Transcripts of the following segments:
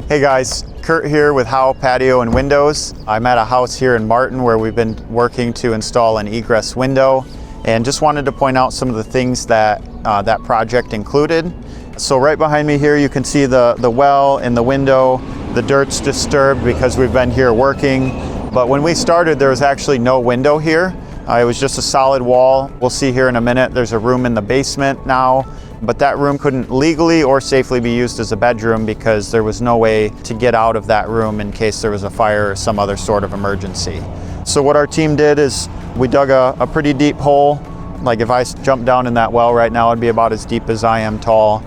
Hey guys, Curt here with Howe Patio and Windows. I'm at a house here in Martin where we've been working to install an egress window, and just wanted to point out some of the things that that project included. So right behind me here you can see the well and the window. The dirt's disturbed because we've been here working, but when we started there was actually no window here. It was just a solid wall. We'll see here in a minute there's a room in the basement now, but that room couldn't legally or safely be used as a bedroom because there was no way to get out of that room in case there was a fire or some other sort of emergency. So what our team did is we dug a pretty deep hole. Like if I jumped down in that well right now, it'd be about as deep as I am tall.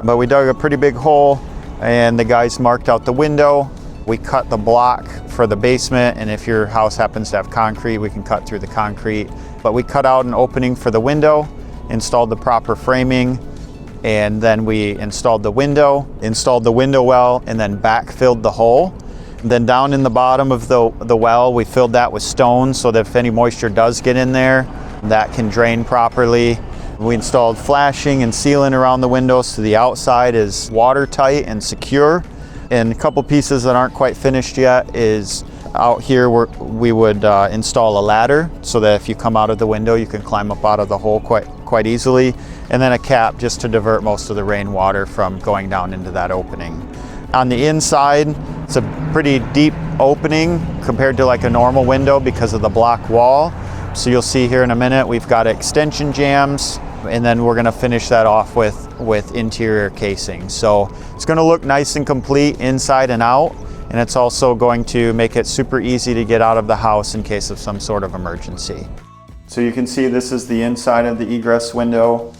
But we dug a pretty big hole and the guys marked out the window. We cut the block for the basement, and if your house happens to have concrete, we can cut through the concrete. But we cut out an opening for the window, installed the proper framing, and then we installed the window well, and then backfilled the hole. And then down in the bottom of the well, we filled that with stone so that if any moisture does get in there, that can drain properly. We installed flashing and sealant around the windows so the outside is watertight and secure. And a couple pieces that aren't quite finished yet is out here where we would install a ladder so that if you come out of the window you can climb up out of the hole quite easily, and then a cap just to divert most of the rainwater from going down into that opening. On the inside, it's a pretty deep opening compared to like a normal window because of the block wall. So you'll see here in a minute we've got extension jambs, and then we're going to finish that off with interior casing. So it's going to look nice and complete inside and out, and it's also going to make it super easy to get out of the house in case of some sort of emergency. So you can see this is the inside of the egress window.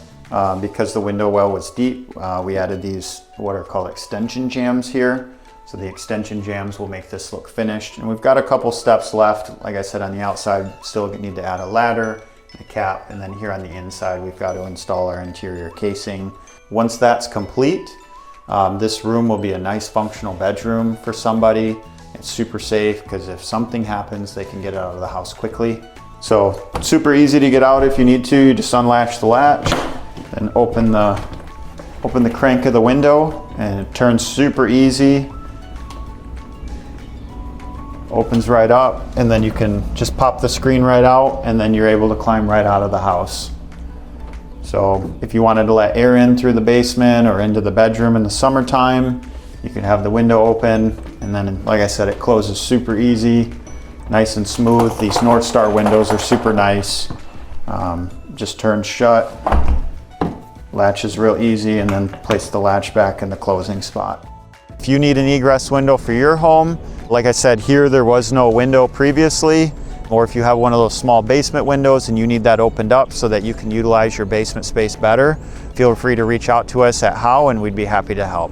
Because the window well was deep, we added these what are called extension jambs here. So the extension jambs will make this look finished. And we've got a couple steps left. Like I said, on the outside, still need to add a ladder, a cap, and then here on the inside, we've got to install our interior casing. Once that's complete, this room will be a nice functional bedroom for somebody. It's super safe because if something happens, they can get out of the house quickly. So super easy to get out if you need to. You just unlatch the latch and open the crank of the window, and it turns super easy. Opens right up, and then you can just pop the screen right out, and then you're able to climb right out of the house. So if you wanted to let air in through the basement or into the bedroom in the summertime, you can have the window open, and then like I said, it closes super easy, nice and smooth. These North Star windows are super nice. Just turns shut, latches real easy, and then place the latch back in the closing spot. If you need an egress window for your home, like I said, here there was no window previously, or if you have one of those small basement windows and you need that opened up so that you can utilize your basement space better, feel free to reach out to us at Howe and we'd be happy to help.